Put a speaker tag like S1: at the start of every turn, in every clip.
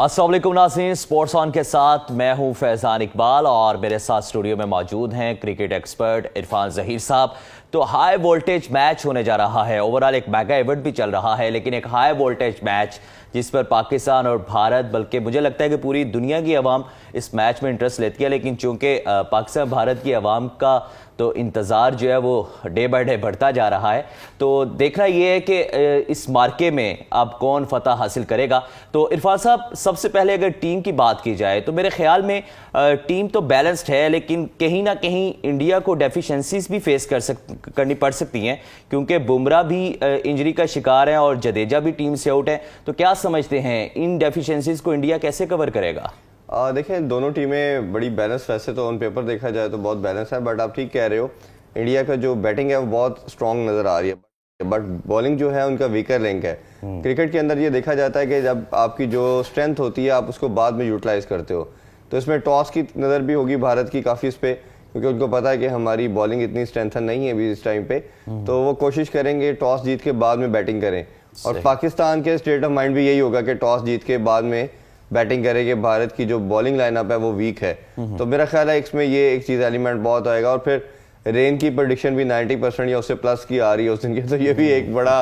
S1: अस्सलाम वालेकुम नाज़रीन, स्पोर्ट्स ऑन के साथ मैं हूं फैज़ान इकबाल और मेरे साथ स्टूडियो में मौजूद हैं क्रिकेट एक्सपर्ट इरफान ज़हीर साहब। तो हाई वोल्टेज मैच होने जा रहा है, ओवरऑल एक मेगा इवेंट भी चल रहा है, लेकिन एक हाई वोल्टेज मैच जिस पर पाकिस्तान और भारत, बल्कि मुझे लगता है कि पूरी दुनिया की आवाम इस मैच में इंटरेस्ट लेती है। लेकिन चूंकि पाकिस्तान भारत की आवाम का तो इंतज़ार जो है वो डे बाय डे बढ़ता जा रहा है, तो देखना ये है कि इस मार्के में अब कौन फतह हासिल करेगा। तो इरफान साहब, सबसे पहले अगर टीम की बात की जाए तो मेरे ख्याल में टीम तो बैलेंस्ड है, लेकिन कहीं ना कहीं इंडिया को डेफिशिएंसीज भी फेस करनी पड़ सकती हैं, क्योंकि बुमराह भी इंजरी का शिकार है और जडेजा भी टीम से आउट है। तो क्या समझते हैं इन डेफिशिएंसीज को इंडिया कैसे कवर करेगा?
S2: देखें, दोनों टीमें बड़ी बैलेंस, वैसे तो ऑन पेपर देखा जाए तो बहुत बैलेंस है, बट आप ठीक कह रहे हो, इंडिया का जो बैटिंग है वो बहुत स्ट्रांग नज़र आ रही है, बट बॉलिंग जो है उनका वीकर लिंक है। क्रिकेट के अंदर ये देखा जाता है कि जब आपकी जो स्ट्रेंथ होती है आप उसको बाद में यूटिलाइज करते हो, तो इसमें टॉस की नज़र भी होगी भारत की काफ़ी इस पर, क्योंकि उनको पता है कि हमारी बॉलिंग इतनी स्ट्रेंथन नहीं है अभी इस टाइम पे, तो वो कोशिश करेंगे टॉस जीत के बाद में बैटिंग करें। और पाकिस्तान के स्टेट ऑफ माइंड भी यही होगा कि टॉस जीत के बाद में बैटिंग करेंगे, भारत की जो बॉलिंग लाइनअप है वो वीक है। तो मेरा ख्याल है इसमें ये एक चीज़ एलिमेंट बहुत आएगा। और फिर रेन की प्रेडिक्शन भी 90% या उससे प्लस की आ रही है उस दिन की, तो ये भी एक बड़ा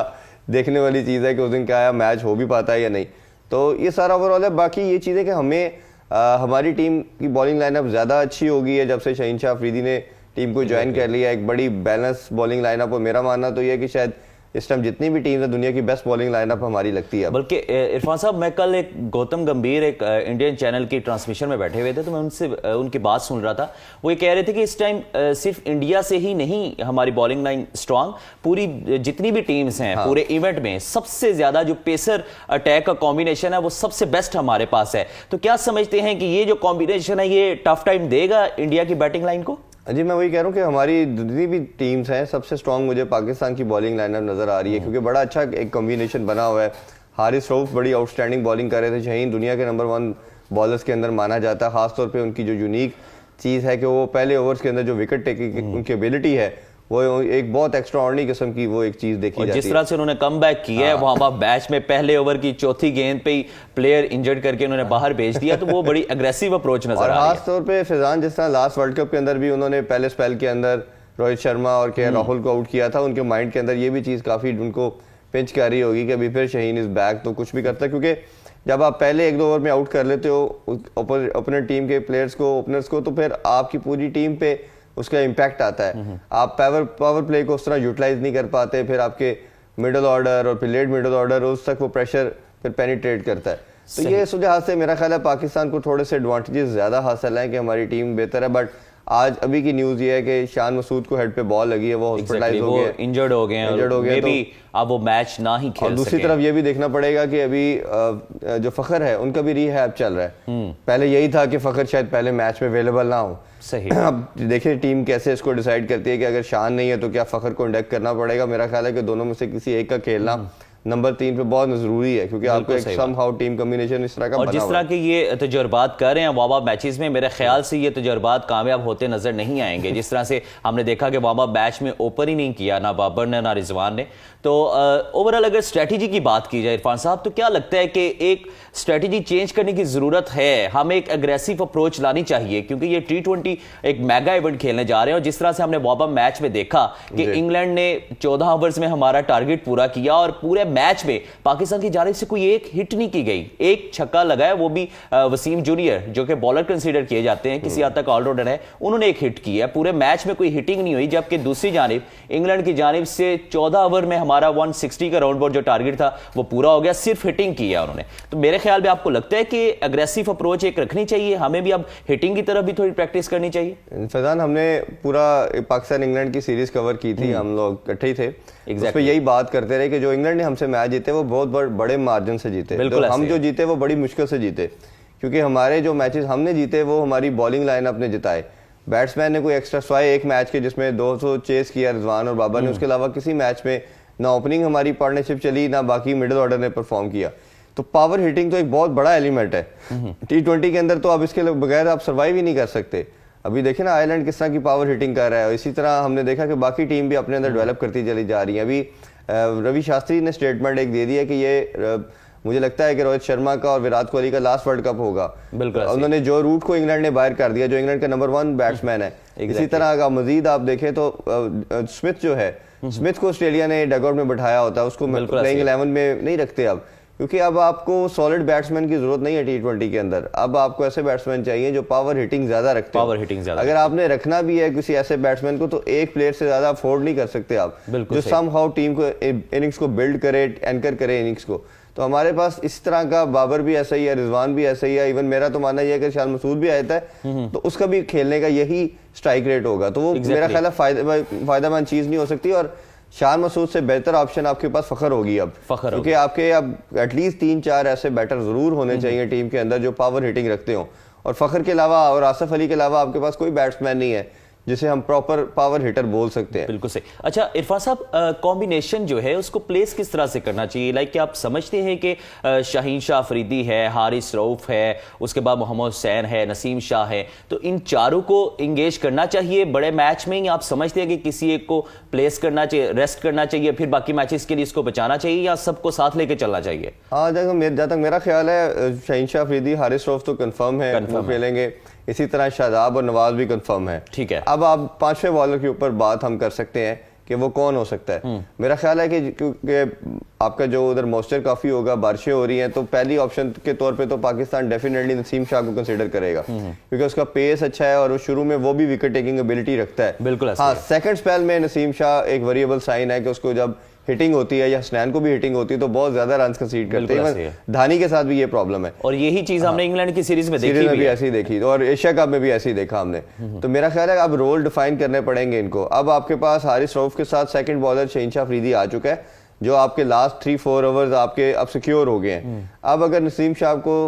S2: देखने वाली चीज़ है कि उस दिन क्या मैच हो भी पाता है या नहीं। तो ये सारा ओवरऑल है। बाकी ये चीज़ है कि हमें हमारी टीम की बॉलिंग लाइनअप ज़्यादा अच्छी होगी है जब से शहीन शाह अफरीदी ने टीम को ज्वाइन कर लिया, एक बड़ी बैलेंस बॉलिंग लाइनअप। और मेरा मानना तो ये है कि शायद इस टाइम जितनी भी टीम है दुनिया की बेस्ट बॉलिंग लाइनअप हमारी लगती है।
S1: बल्कि इरफान साहब, मैं कल एक गौतम गंभीर एक इंडियन चैनल की ट्रांसमिशन में बैठे हुए थे, तो मैं उनसे उनकी बात सुन रहा था। वो ये कह रहे थे कि इस टाइम सिर्फ इंडिया से ही नहीं हमारी बॉलिंग लाइन स्ट्रांग, पूरी जितनी भी टीम्स हैं पूरे इवेंट में सबसे ज्यादा जो पेसर अटैक का कॉम्बिनेशन है वो सबसे बेस्ट हमारे पास है। तो क्या समझते हैं कि ये जो कॉम्बिनेशन है ये टफ टाइम देगा इंडिया की बैटिंग लाइन को?
S2: जी, मैं वही कह रहा हूँ कि हमारी जितनी भी टीम्स हैं सबसे स्ट्रांग मुझे पाकिस्तान की बॉलिंग लाइनअप नज़र आ रही है, क्योंकि बड़ा अच्छा एक कॉम्बिनेशन बना हुआ है। हारिस रऊफ बड़ी आउटस्टैंडिंग बॉलिंग कर रहे थे, शहीन दुनिया के नंबर 1 बॉलर्स के अंदर माना जाता है। खासतौर पे उनकी जो यूनिक चीज़ है कि वो पहले ओवर्स के अंदर जो विकेट टेकिंग उनकी एबिलिटी है वो एक बहुत एक्स्ट्राऑर्डिनरी किस्म की वो एक चीज़ देखी जाती है।
S1: जिस तरह से उन्होंने कमबैक किया है, वहां मैच में पहले ओवर की चौथी गेंद पे ही प्लेयर इंजर्ड करके उन्होंने बाहर भेज दिया, तो वो बड़ी अग्रेसिव अप्रोच नजर आ रही है।
S2: खास तौर पे फैजान, जिस तरह लास्ट वर्ल्ड कप के अंदर भी उन्होंने पहले स्पेल के अंदर रोहित शर्मा और के राहुल को आउट किया था, उनके माइंड के अंदर ये भी चीज़ काफ़ी उनको पिंच कर रही होगी कि अभी फिर शहीन इज बैक, तो कुछ भी करता है। क्योंकि जब आप पहले 1-2 ओवर में आउट कर लेते हो ओपोनेंट टीम के प्लेयर्स को, ओपनर्स को, तो फिर आपकी पूरी टीम पे उसका इम्पैक्ट आता है। आप पावर प्ले को उस तरह यूटिलाइज नहीं कर पाते, फिर आपके मिडल ऑर्डर और फिर लेट मिडल ऑर्डर उस तक वो प्रेशर फिर पेनिट्रेट करता है। तो ये सुझाव से मेरा ख्याल है पाकिस्तान को थोड़े से एडवांटेजेस ज़्यादा हासिल हैं कि हमारी टीम बेहतर है। बट आज अभी की न्यूज़ ये है कि शान मसूद को हेड पे बॉल लगी है, वो हॉस्पिटलाइज हो गए,
S1: इंजर्ड हो गए, तो अब वो मैच ना ही खेल।
S2: और दूसरी तरफ ये भी देखना पड़ेगा कि अभी जो फखर है उनका भी रिहैब चल रहा है। पहले यही था कि फखर शायद पहले मैच में अवेलेबल ना हो।
S1: सही।
S2: अब देखिए टीम कैसे इसको डिसाइड करती है कि अगर शान नहीं है तो क्या फखर को इंडेक्ट करना पड़ेगा। मेरा ख्याल है कि दोनों में से किसी एक का खेलना नंबर 3 पे बहुत जरूरी है, क्योंकि आपको एक समहाउ टीम कॉम्बिनेशन इस तरह का
S1: और जिस तरह के ये तजुर्बात कर रहे हैं वार्म अप मैचेस में, मेरे ख्याल से ये तजुर्बात कामयाब होते नजर नहीं आएंगे। जिस तरह से हमने देखा कि वार्म अप मैच में ओपन ही नहीं किया ना बाबर ने ना रिजवान ने। तो ओवरऑल अगर स्ट्रेटजी की बात की जाए इरफान साहब, तो क्या लगता है कि एक स्ट्रेटजी चेंज करने की जरूरत है, हमें एक अग्रेसिव अप्रोच लानी चाहिए, क्योंकि ये T20 एक मेगा इवेंट खेलने जा रहे हैं। और जिस तरह से हमने वार्म अप मैच में देखा कि इंग्लैंड ने 14 ओवर्स में हमारा टारगेट पूरा किया और पूरे मैच में पाकिस्तान की जानिब से कोई एक हिट नहीं की गई, एक छक्का लगाया, वो भी वसीम जूनियर जो कि बॉलर कंसीडर किए जाते हैं, किसी हद तक ऑलराउंडर है, उन्होंने एक हिट की है। पूरे मैच में कोई हिटिंग नहीं हुई, जबकि दूसरी जानिब इंग्लैंड की जानिब से 14 ओवर में हमारा 160 का राउंड बॉल जो टारगेट था वो पूरा हो गया, सिर्फ हिटिंग की है उन्होंने। तो मेरे ख्याल में आपको लगता है कि अग्रेसिव अप्रोच एक रखनी चाहिए, हमें भी अब हिटिंग की तरफ भी थोड़ी प्रैक्टिस करनी चाहिए?
S2: फैजान, हमने पूरा पाकिस्तान इंग्लैंड की सीरीज कवर की थी, हम लोग इकट्ठे ही थे, उस पर यही बात करते रहे कि जो इंग्लैंड ने हमसे मैच जीते वो बहुत बड़े मार्जिन से जीते, हम जो जीते वो बड़ी मुश्किल से जीते, क्योंकि हमारे जो मैचेस हमने जीते वो हमारी बॉलिंग लाइनअप ने जिताए। बैट्समैन ने कोई एक्स्ट्रा स्वाए एक मैच के जिसमें 200 चेस किया रिजवान और बाबर ने, उसके अलावा किसी मैच में ना ओपनिंग हमारी पार्टनरशिप चली, ना बाकी मिडिल ऑर्डर ने परफॉर्म किया। तो पावर हिटिंग तो एक बहुत बड़ा एलिमेंट है T20 के अंदर, तो अब इसके बगैर आप सर्वाइव ही नहीं कर सकते। अभी देखें ना आयरलैंड किस तरह की पावर हिटिंग कर रहा है, इसी तरह हमने देखा कि बाकी टीम भी अपने अंदर डेवलप करती चली जा रही है। अभी रवि शास्त्री ने स्टेटमेंट एक दे दिया कि ये मुझे लगता है कि रोहित शर्मा का और विराट कोहली का लास्ट वर्ल्ड कप होगा।
S1: बिल्कुल
S2: उन्होंने जो रूट को इंग्लैंड ने बाहर कर दिया, जो इंग्लैंड का नंबर 1 बैट्समैन है। इसी तरह अगर मजीद आप देखें तो स्मिथ जो है, स्मिथ को ऑस्ट्रेलिया ने डगआउट में बैठाया होता है, उसको प्लेइंग 11 में नहीं रखते अब, क्योंकि अब आपको सॉलिड बैट्समैन की जरूरत नहीं है T20 के अंदर। अब आपको ऐसे बैट्समैन चाहिए जो पावर हिटिंग ज्यादा रखते हैं। अगर आपने रखना भी है किसी ऐसे बैट्समैन को, तो एक प्लेयर से ज्यादा अफोर्ड नहीं कर सकते आप, जो सम हाउ टीम को इनिंग्स को बिल्ड करे, एंकर करे इनिंग्स को। तो हमारे पास इस तरह का बाबर भी ऐसा ही है, रिजवान भी ऐसा ही है, इवन मेरा तो मानना यह है कि शान मसूद भी आता है तो उसका भी खेलने का यही स्ट्राइक रेट होगा। तो वो मेरा ख्याल है फायदेमंद चीज नहीं हो सकती। और शान मसूद से बेहतर ऑप्शन आपके पास फखर होगी अब, क्योंकि आपके अब एटलीस्ट 3-4 ऐसे बैटर जरूर होने चाहिए टीम के अंदर जो पावर हिटिंग रखते हो। और फखर के अलावा और आसिफ अली के अलावा आपके पास कोई बैट्समैन नहीं है जिसे हम प्रॉपर पावर हिटर बोल सकते हैं।
S1: बिल्कुल सही। अच्छा इरफान साहब, कॉम्बिनेशन जो है उसको प्लेस किस तरह से करना चाहिए? लाइक क्या आप समझते हैं कि शाहीन शाह अफरीदी है, हारिस रऊफ है, उसके बाद मोहम्मद हुसैन है, नसीम शाह है, तो इन चारों को इंगेज करना चाहिए बड़े मैच में, या आप समझते हैं कि किसी एक को प्लेस करना चाहिए, रेस्ट करना चाहिए, फिर बाकी मैचेस के लिए इसको बचाना चाहिए, या सबको साथ लेके चलना चाहिए?
S2: हाँ, जहाँ तक मेरा ख्याल है शाहीन शाह अफरीदी, हारिस रऊफ तो कंफर्म है, वो खेलेंगे। इसी तरह शादाब और नवाज भी कंफर्म है।
S1: ठीक है।
S2: अब आप 5वें बॉलर के ऊपर बात हम कर सकते हैं कि वो कौन हो सकता है। मेरा ख्याल है कि क्योंकि आपका जो उधर मॉइस्चर काफी होगा, बारिशें हो रही हैं, तो पहली ऑप्शन के तौर पे तो पाकिस्तान डेफिनेटली नसीम शाह को कंसीडर करेगा, क्योंकि उसका पेस अच्छा है और वो शुरू में वो भी विकेट टेकिंग एबिलिटी रखता है।
S1: बिल्कुल।
S2: हाँ, सेकंड स्पेल में नसीम शाह एक वेरिएबल साइन है कि उसको जब हिटिंग होती है या हसनैन को भी हिटिंग होती है तो बहुत ज्यादा रन कंसीड करते हैं। धानी के साथ भी ये प्रॉब्लम है, और
S1: यही चीज हमने इंग्लैंड की सीरीज में देखी
S2: भी ऐसी देखी, और एशिया कप में भी ऐसी देखा हमने। तो मेरा ख्याल है अब रोल डिफाइन करने पड़ेंगे इनको। अब आपके पास हारिस रऊफ के साथ सेकंड बॉलर शाहीन शाह अफरीदी आ चुका है, जो आपके लास्ट 3-4 ओवर्स आपके अब सिक्योर हो गए हैं। अब अगर नसीम शाह को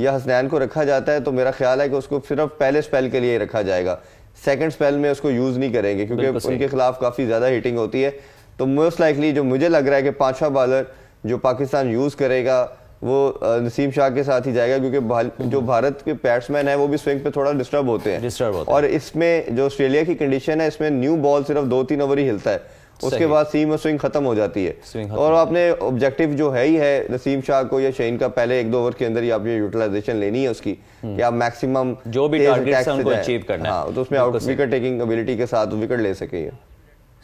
S2: या हसनैन को रखा जाता है तो मेरा ख्याल है कि उसको सिर्फ पहले स्पेल के लिए रखा जाएगा, सेकंड स्पेल में उसको यूज नहीं करेंगे, क्योंकि उनके खिलाफ काफी ज्यादा हिटिंग होती है। तो मोस्ट लाइकली जो मुझे लग रहा है कि 5वां बॉलर जो पाकिस्तान यूज करेगा वो नसीम शाह के साथ ही जाएगा, क्योंकि जो भारत के बैट्समैन है वो भी स्विंग पे थोड़ा डिस्टर्ब होते हैं। और इसमें जो ऑस्ट्रेलिया की कंडीशन है, इसमें न्यू बॉल सिर्फ 2-3 ओवर ही हिलता है, उसके बाद सीम और स्विंग खत्म हो जाती है। और आपने ऑब्जेक्टिव जो है ही है नसीम शाह को या शाहीन का पहले 1-2 ओवर के अंदर ही आपने यूटिलाइजेशन लेनी है उसकी, कि आप मैक्सिमम
S1: जो भी टारगेट्स हैं उनको अचीव करना है।
S2: हाँ, तो उसमें आउट विकेट टेकिंग एबिलिटी के साथ विकेट ले सकेंगे।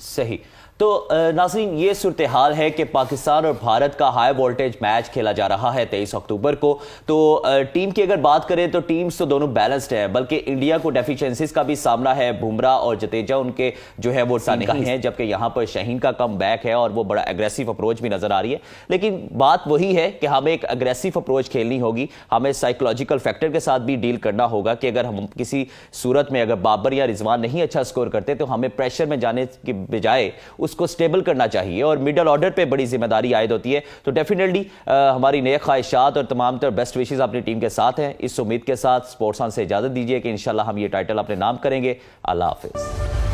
S1: सही। तो नाज़रीन, ये सूरत हाल है कि पाकिस्तान और भारत का हाई वोल्टेज मैच खेला जा रहा है 23 अक्टूबर को। तो टीम की अगर बात करें तो टीम्स तो दोनों बैलेंस्ड है, बल्कि इंडिया को डेफिशिएंसीज का भी सामना है। बुमराह और जडेजा उनके जो है वो सानिगाही हैं, जबकि यहाँ पर शाहीन का कम बैक है और वो बड़ा एग्रेसिव अप्रोच भी नजर आ रही है। लेकिन बात वही है कि हमें एक एग्रेसिव अप्रोच खेलनी होगी, हमें साइकोलॉजिकल फैक्टर के साथ भी डील करना होगा कि अगर हम किसी सूरत में अगर बाबर या रिजवान नहीं अच्छा स्कोर करते तो हमें प्रेशर में जाने के बजाय उसको स्टेबल करना चाहिए, और मिडल ऑर्डर पे बड़ी जिम्मेदारी आयद होती है। तो डेफिनेटली हमारी नेक ख्वाहिशात और तमाम तर बेस्ट विशेस अपनी टीम के साथ हैं। इस उम्मीद के साथ स्पोर्ट्स ऑन से इजाजत दीजिए कि इंशाल्लाह हम ये टाइटल अपने नाम करेंगे। अल्लाह हाफिज।